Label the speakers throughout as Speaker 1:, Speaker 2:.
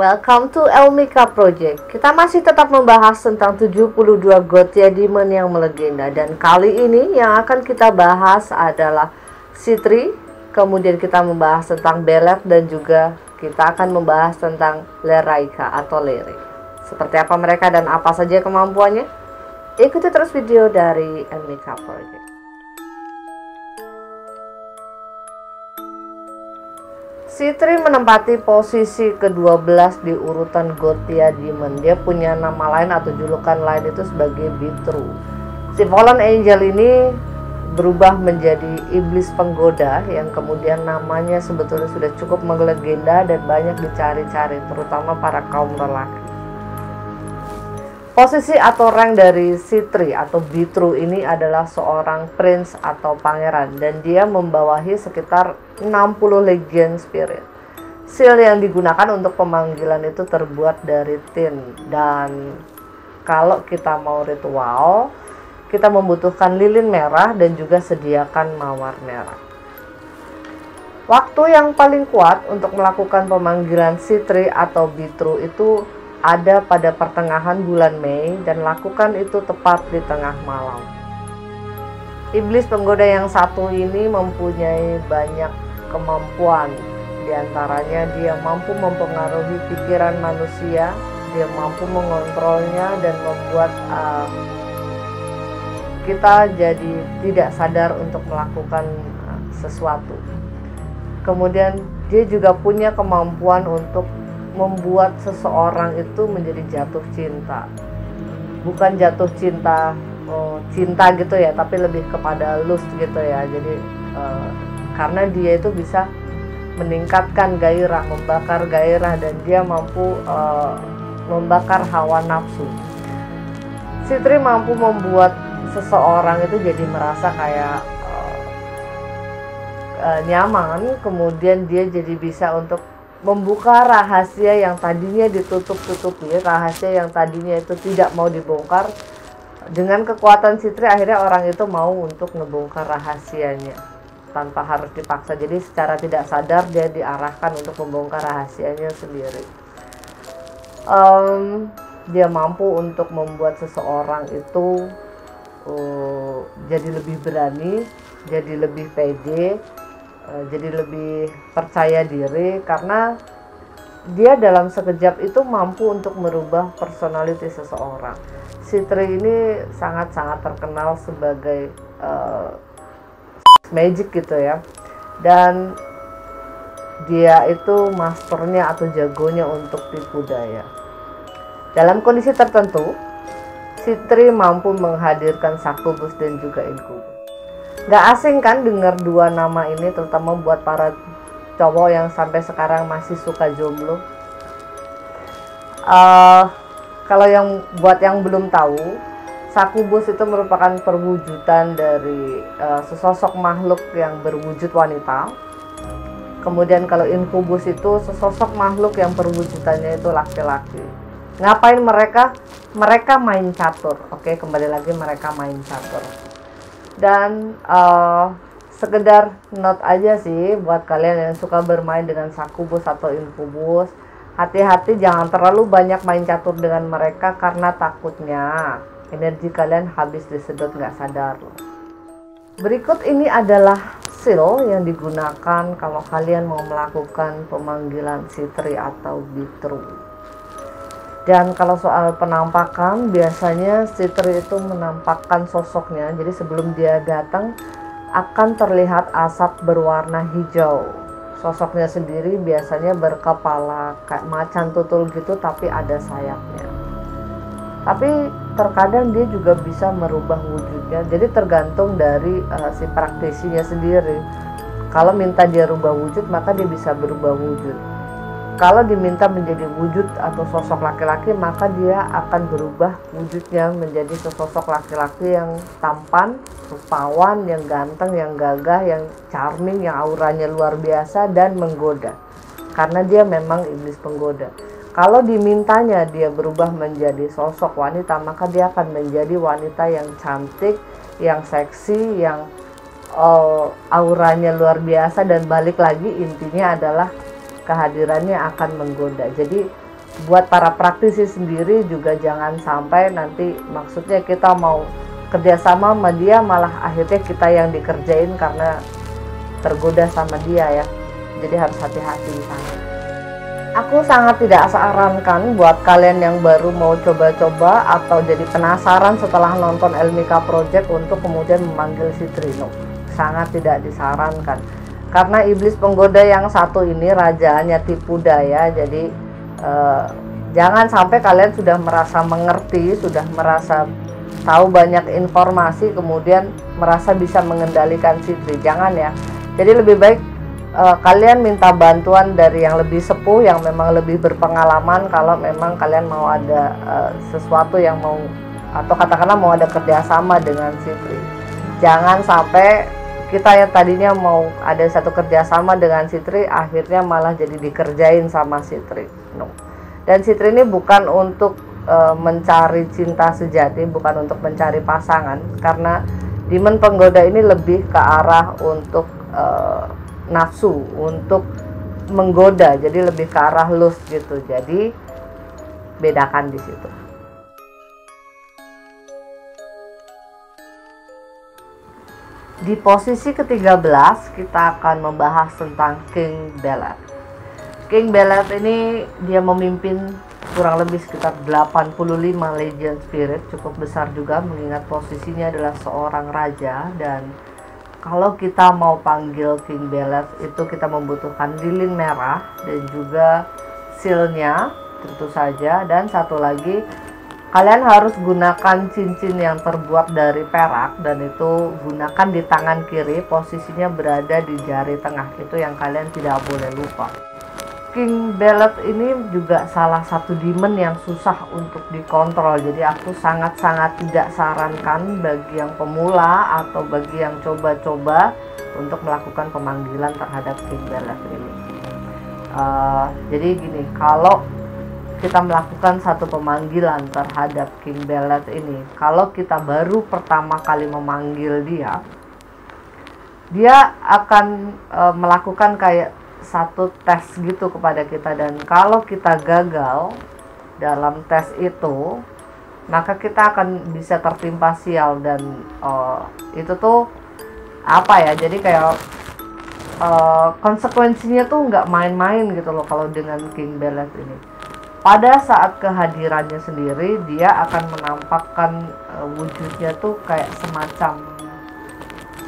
Speaker 1: Welcome to Elmika Project. Kita masih tetap membahas tentang 72 Gothia Demon yang melegenda. Dan kali ini yang akan kita bahas adalah Citri. Kemudian kita membahas tentang Bellet. Dan juga kita akan membahas tentang Leraika atau Lere. Seperti apa mereka dan apa saja kemampuannya? Ikuti terus video dari Elmika Project. Citri menempati posisi ke-12 di urutan Gothia Demon. Dia punya nama lain atau julukan lain itu sebagai Bitru. Si Fallen Angel ini berubah menjadi iblis penggoda yang kemudian namanya sebetulnya sudah cukup melegenda dan banyak dicari-cari, terutama para kaum lelaki. Posisi atau rank dari Citri atau Bitru ini adalah seorang prince atau pangeran, dan dia membawahi sekitar 60 legion spirit. Seal yang digunakan untuk pemanggilan itu terbuat dari tin, dan kalau kita mau ritual, kita membutuhkan lilin merah dan juga sediakan mawar merah. Waktu yang paling kuat untuk melakukan pemanggilan Citri atau Bitru itu ada pada pertengahan bulan Mei, dan lakukan itu tepat di tengah malam. Iblis penggoda yang satu ini mempunyai banyak kemampuan. Di antaranya dia mampu mempengaruhi pikiran manusia, dia mampu mengontrolnya dan membuat kita jadi tidak sadar untuk melakukan sesuatu. Kemudian dia juga punya kemampuan untuk membuat seseorang itu menjadi jatuh cinta. Bukan jatuh cinta cinta gitu ya, tapi lebih kepada lust gitu ya. Jadi karena dia itu bisa meningkatkan gairah, membakar gairah, dan dia mampu membakar hawa nafsu. Citri mampu membuat seseorang itu jadi merasa kayak nyaman, kemudian dia jadi bisa untuk membuka rahasia yang tadinya ditutup-tutupi, rahasia yang tadinya itu tidak mau dibongkar. Dengan kekuatan Citri akhirnya orang itu mau untuk ngebongkar rahasianya tanpa harus dipaksa. Jadi secara tidak sadar dia diarahkan untuk membongkar rahasianya sendiri. Dia mampu untuk membuat seseorang itu jadi lebih berani, jadi lebih pede, jadi lebih percaya diri, karena dia dalam sekejap itu mampu untuk merubah personality seseorang. Citri ini sangat-sangat terkenal sebagai magic gitu ya, dan dia itu masternya atau jagonya untuk tipu daya. Dalam kondisi tertentu, Citri mampu menghadirkan succubus dan juga incubus. Gak asing kan dengar dua nama ini, terutama buat para cowok yang sampai sekarang masih suka jomblo. Kalau buat yang belum tahu, succubus itu merupakan perwujudan dari sesosok makhluk yang berwujud wanita. Kemudian kalau incubus itu sesosok makhluk yang perwujudannya itu laki-laki. Ngapain mereka? Mereka main catur. Oke, kembali lagi, mereka main catur. Dan sekedar note aja sih buat kalian yang suka bermain dengan succubus atau incubus, hati-hati jangan terlalu banyak main catur dengan mereka, karena takutnya energi kalian habis disedot nggak sadar loh. Berikut ini adalah seal yang digunakan kalau kalian mau melakukan pemanggilan Citri atau Bitru. Dan kalau soal penampakan, biasanya Citri itu menampakkan sosoknya. Jadi sebelum dia datang akan terlihat asap berwarna hijau. Sosoknya sendiri biasanya berkepala kayak macan tutul gitu, tapi ada sayapnya. Tapi terkadang dia juga bisa merubah wujudnya. Jadi tergantung dari si praktisinya sendiri. Kalau minta dia rubah wujud, maka dia bisa berubah wujud. Kalau diminta menjadi wujud atau sosok laki-laki, maka dia akan berubah wujudnya menjadi sesosok laki-laki yang tampan, rupawan, yang ganteng, yang gagah, yang charming, yang auranya luar biasa dan menggoda. Karena dia memang iblis penggoda. Kalau dimintanya dia berubah menjadi sosok wanita, maka dia akan menjadi wanita yang cantik, yang seksi, yang auranya luar biasa, dan balik lagi intinya adalah kehadirannya akan menggoda. Jadi buat para praktisi sendiri juga jangan sampai nanti maksudnya kita mau kerjasama sama dia malah akhirnya kita yang dikerjain karena tergoda sama dia ya. Jadi harus hati-hati di sana. Aku sangat tidak sarankan buat kalian yang baru mau coba-coba atau jadi penasaran setelah nonton Elmika Project untuk kemudian memanggil si Trino. Sangat tidak disarankan. Karena iblis penggoda yang satu ini rajanya tipu daya. Jadi jangan sampai kalian sudah merasa mengerti, sudah merasa tahu banyak informasi kemudian merasa bisa mengendalikan si Tri. Jangan ya. Jadi lebih baik kalian minta bantuan dari yang lebih sepuh, yang memang lebih berpengalaman kalau memang kalian mau ada sesuatu yang mau, atau katakanlah mau ada kerjasama dengan si Tri. Jangan sampai kita yang tadinya mau ada satu kerjasama dengan si Tri akhirnya malah jadi dikerjain sama si Tri. No. Dan si Tri ini bukan untuk mencari cinta sejati, bukan untuk mencari pasangan, karena demon penggoda ini lebih ke arah untuk nafsu, untuk menggoda, jadi lebih ke arah lust gitu. Jadi bedakan di situ. Di posisi ke-13 kita akan membahas tentang King Bellet. King Bellet ini dia memimpin kurang lebih sekitar 85 Legion Spirit, cukup besar juga mengingat posisinya adalah seorang raja. Dan kalau kita mau panggil King Bellet itu kita membutuhkan lilin merah dan juga sealnya tentu saja. Dan satu lagi, kalian harus gunakan cincin yang terbuat dari perak dan itu gunakan di tangan kiri, posisinya berada di jari tengah. Itu yang kalian tidak boleh lupa. King Bellet ini juga salah satu demon yang susah untuk dikontrol. Jadi aku sangat-sangat tidak sarankan bagi yang pemula atau bagi yang coba-coba untuk melakukan pemanggilan terhadap King Bellet ini. Jadi gini, kalau kita melakukan satu pemanggilan terhadap King Bellet ini, kalau kita baru pertama kali memanggil dia akan melakukan kayak satu tes gitu kepada kita, dan kalau kita gagal dalam tes itu maka kita akan bisa tertimpa sial. Dan itu tuh apa ya, jadi kayak konsekuensinya tuh nggak main-main gitu loh kalau dengan King Bellet ini. Pada saat kehadirannya sendiri dia akan menampakkan wujudnya tuh kayak semacam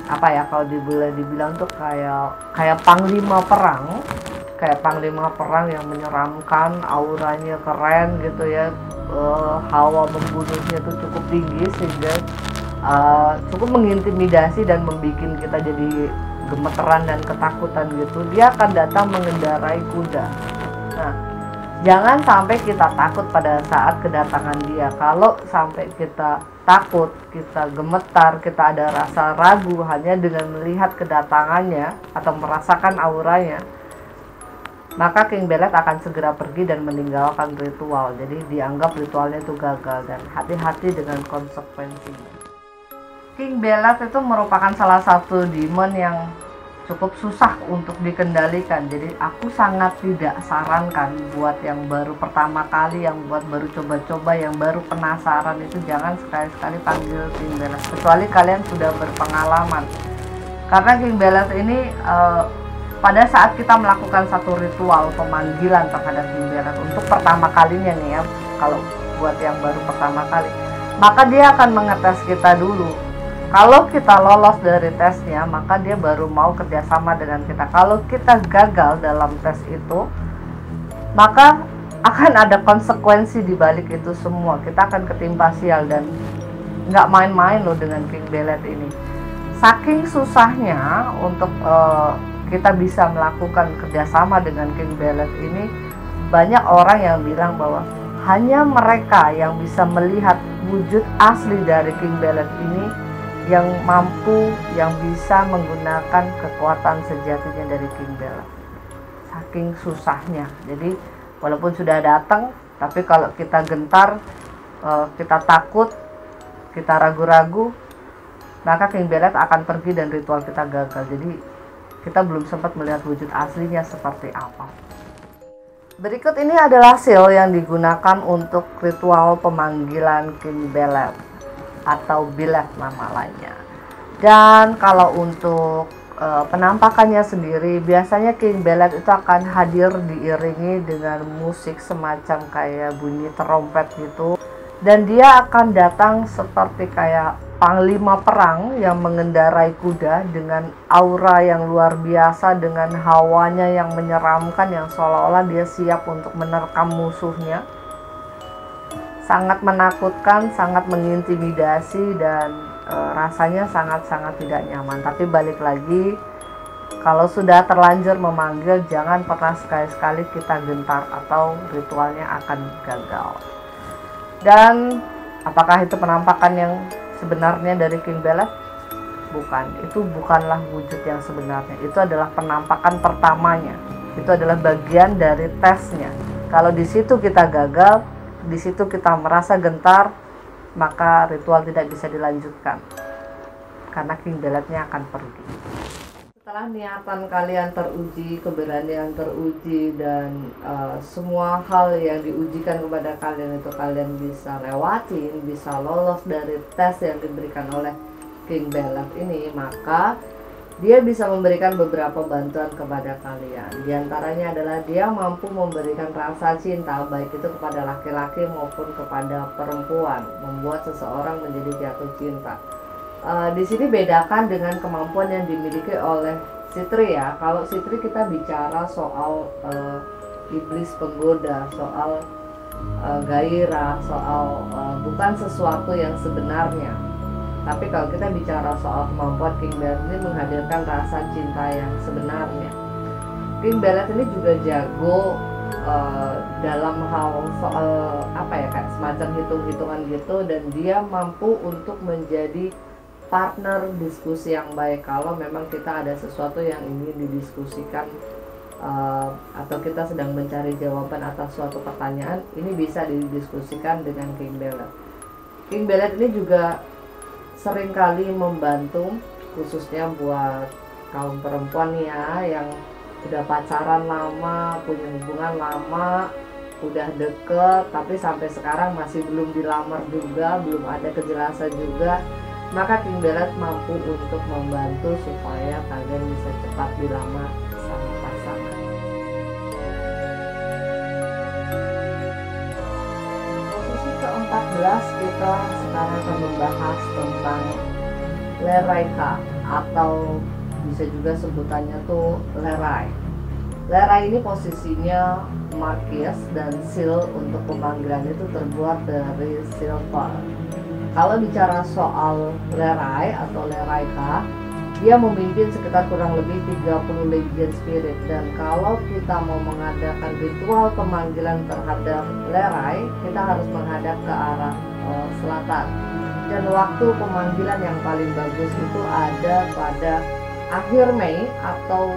Speaker 1: apa ya, kalau dibilang tuh kayak panglima perang yang menyeramkan, auranya keren gitu ya, hawa membunuhnya tuh cukup tinggi sehingga cukup mengintimidasi dan membuat kita jadi gemeteran dan ketakutan gitu. Dia akan datang mengendarai kuda. Nah, jangan sampai kita takut pada saat kedatangan dia. Kalau sampai kita takut, kita gemetar, kita ada rasa ragu hanya dengan melihat kedatangannya atau merasakan auranya, maka King Bellet akan segera pergi dan meninggalkan ritual. Jadi dianggap ritualnya itu gagal dan hati-hati dengan konsekuensinya. King Bellet itu merupakan salah satu demon yang cukup susah untuk dikendalikan. Jadi aku sangat tidak sarankan buat yang baru pertama kali, yang buat baru coba-coba, yang baru penasaran itu jangan sekali-sekali panggil King Bellet kecuali kalian sudah berpengalaman. Karena King Bellet ini pada saat kita melakukan satu ritual pemanggilan terhadap King Bellet untuk pertama kalinya nih ya, kalau buat yang baru pertama kali, maka dia akan mengetes kita dulu. Kalau kita lolos dari tesnya, maka dia baru mau kerjasama dengan kita. Kalau kita gagal dalam tes itu, maka akan ada konsekuensi di balik itu semua. Kita akan ketimpa sial dan nggak main-main loh dengan King Bellet ini. Saking susahnya untuk kita bisa melakukan kerjasama dengan King Bellet ini, banyak orang yang bilang bahwa hanya mereka yang bisa melihat wujud asli dari King Bellet ini yang mampu, yang bisa menggunakan kekuatan sejatinya dari King Bellet. Saking susahnya. Jadi walaupun sudah datang, tapi kalau kita gentar, kita takut, kita ragu-ragu, maka King Bellet akan pergi dan ritual kita gagal. Jadi kita belum sempat melihat wujud aslinya seperti apa. Berikut ini adalah seal yang digunakan untuk ritual pemanggilan King Beled atau Biled nama lainnya. Dan kalau untuk penampakannya sendiri, biasanya King Beled itu akan hadir diiringi dengan musik semacam kayak bunyi trompet gitu. Dan dia akan datang seperti kayak panglima perang yang mengendarai kuda dengan aura yang luar biasa, dengan hawanya yang menyeramkan, yang seolah-olah dia siap untuk menerkam musuhnya. Sangat menakutkan, sangat mengintimidasi, dan rasanya sangat-sangat tidak nyaman. Tapi balik lagi, kalau sudah terlanjur memanggil, jangan pernah sekali-sekali kita gentar atau ritualnya akan gagal. Dan apakah itu penampakan yang sebenarnya dari King Beled? Bukan, itu bukanlah wujud yang sebenarnya. Itu adalah penampakan pertamanya. Itu adalah bagian dari tesnya. Kalau di situ kita gagal, di situ kita merasa gentar, maka ritual tidak bisa dilanjutkan. Karena King Belednya akan pergi. Setelah niatan kalian teruji, keberanian teruji, dan semua hal yang diujikan kepada kalian itu kalian bisa lewatin, bisa lolos dari tes yang diberikan oleh King Beled ini, maka dia bisa memberikan beberapa bantuan kepada kalian. Di antaranya adalah dia mampu memberikan rasa cinta, baik itu kepada laki-laki maupun kepada perempuan, membuat seseorang menjadi jatuh cinta. Di sini bedakan dengan kemampuan yang dimiliki oleh Sitri ya. Kalau Sitri kita bicara soal iblis penggoda, soal gairah, soal bukan sesuatu yang sebenarnya. Tapi kalau kita bicara soal kemampuan King Beled ini menghadirkan rasa cinta yang sebenarnya. King Beled ini juga jago dalam hal soal kayak semacam hitung-hitungan gitu, dan dia mampu untuk menjadi partner diskusi yang baik kalau memang kita ada sesuatu yang ingin didiskusikan atau kita sedang mencari jawaban atas suatu pertanyaan. Ini bisa didiskusikan dengan King Beled. King Beled ini juga seringkali membantu, khususnya buat kaum perempuan ya, yang udah pacaran lama, punya hubungan lama, udah deket tapi sampai sekarang masih belum dilamar juga, belum ada kejelasan juga. Maka King Beled mampu untuk membantu supaya kalian bisa cepat dilamar sama pasangan. Posisi ke-14 kita sekarang akan membahas tentang Leraika, atau bisa juga sebutannya tuh Lerai. Lerai ini posisinya markis, dan seal untuk pemanggilan itu terbuat dari silver. Kalau bicara soal Lerai atau Leraika, dia memimpin sekitar kurang lebih 30 legion spirit, dan kalau kita mau mengadakan ritual pemanggilan terhadap Lerai, kita harus menghadap ke arah selatan. Dan waktu pemanggilan yang paling bagus itu ada pada akhir Mei atau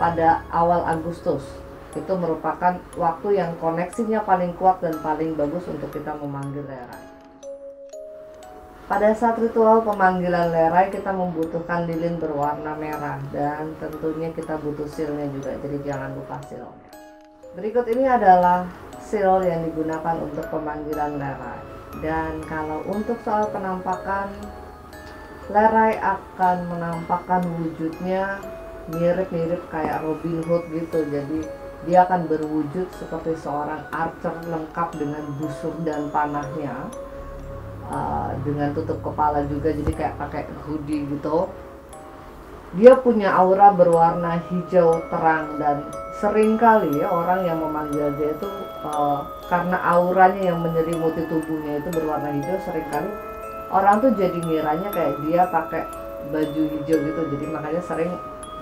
Speaker 1: pada awal Agustus. Itu merupakan waktu yang koneksinya paling kuat dan paling bagus untuk kita memanggil Lerai. Pada saat ritual pemanggilan Lerai, kita membutuhkan lilin berwarna merah, dan tentunya kita butuh sealnya juga, jadi jangan lupa sealnya. Berikut ini adalah seal yang digunakan untuk pemanggilan Lerai. Dan kalau untuk soal penampakan, Lerai akan menampakkan wujudnya mirip-mirip kayak Robin Hood gitu. Jadi dia akan berwujud seperti seorang archer lengkap dengan busur dan panahnya, dengan tutup kepala juga, jadi kayak pakai hoodie gitu. Dia punya aura berwarna hijau terang, dan seringkali orang yang memanggil dia itu karena auranya yang menyelimuti tubuhnya itu berwarna hijau, seringkali orang tuh jadi ngiranya kayak dia pakai baju hijau gitu. Jadi makanya sering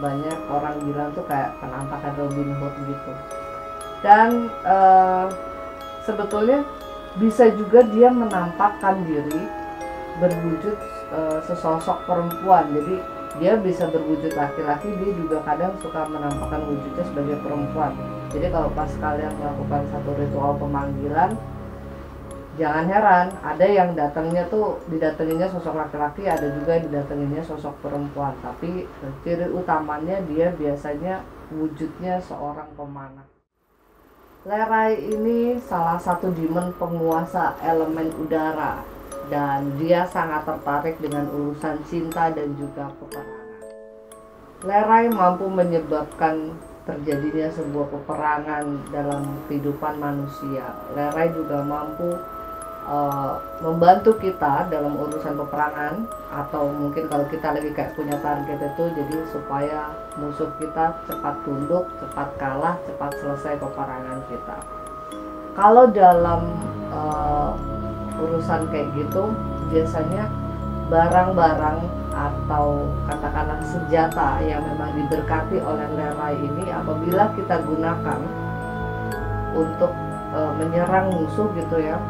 Speaker 1: banyak orang bilang tuh kayak penampakan Robin Hood gitu. Dan sebetulnya bisa juga dia menampakkan diri berwujud sesosok perempuan. Jadi dia bisa berwujud laki-laki, dia juga kadang suka menampakkan wujudnya sebagai perempuan. Jadi kalau pas kalian melakukan satu ritual pemanggilan, jangan heran ada yang datangnya tuh didatanginnya sosok laki-laki, ada juga yang didatanginnya sosok perempuan. Tapi ciri utamanya dia biasanya wujudnya seorang pemanah. Lerai ini salah satu demon penguasa elemen udara, dan dia sangat tertarik dengan urusan cinta dan juga peperangan. Lerai mampu menyebabkan terjadinya sebuah peperangan dalam kehidupan manusia. Lerai juga mampu membantu kita dalam urusan peperangan, atau mungkin kalau kita lagi kayak punya target itu, jadi supaya musuh kita cepat tunduk, cepat kalah, cepat selesai peperangan kita. Kalau dalam urusan kayak gitu, biasanya barang-barang atau katakanlah senjata yang memang diberkati oleh lerai ini, apabila kita gunakan untuk menyerang musuh gitu ya,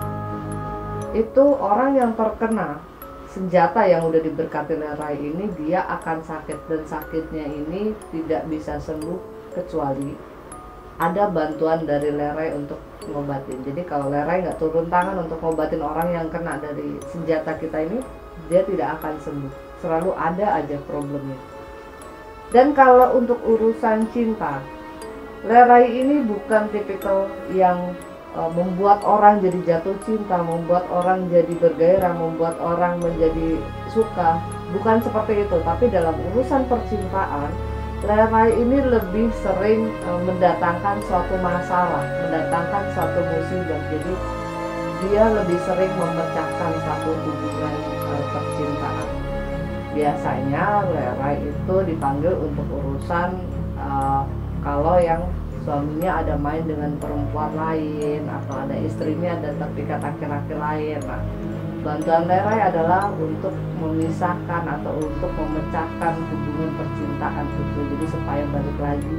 Speaker 1: itu orang yang terkena senjata yang udah diberkati lerai ini, dia akan sakit, dan sakitnya ini tidak bisa sembuh kecuali ada bantuan dari lerai untuk ngobatin. Jadi kalau lerai nggak turun tangan untuk ngobatin orang yang kena dari senjata kita ini, dia tidak akan sembuh, selalu ada aja problemnya. Dan kalau untuk urusan cinta, lerai ini bukan tipikal yang membuat orang jadi jatuh cinta, membuat orang jadi bergairah, membuat orang menjadi suka. Bukan seperti itu. Tapi dalam urusan percintaan, lerai ini lebih sering mendatangkan suatu masalah, mendatangkan suatu musibah. Jadi dia lebih sering memecahkan satu hubungan percintaan. Biasanya lerai itu dipanggil untuk urusan kalau yang suaminya ada main dengan perempuan lain, atau ada istrinya dan terpikat laki-laki lain. Nah, bantuan lerai adalah untuk memisahkan atau untuk memecahkan hubungan percintaan itu, jadi supaya balik lagi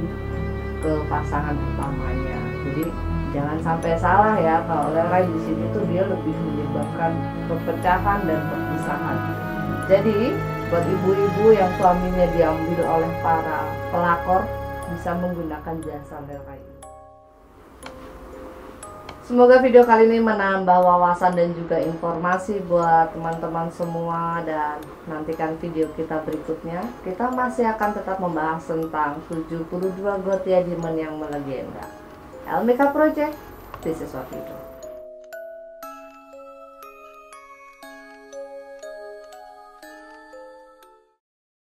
Speaker 1: ke pasangan utamanya. Jadi jangan sampai salah ya, kalau lerai di sini tuh dia lebih menyebabkan perpecahan dan perpisahan. Jadi buat ibu-ibu yang suaminya diambil oleh para pelakor, bisa menggunakan jasa lerai. Semoga video kali ini menambah wawasan dan juga informasi buat teman-teman semua, dan nantikan video kita berikutnya. Kita masih akan tetap membahas tentang 72 Gothia Demon yang melegenda. Elmika Project, this is what we do.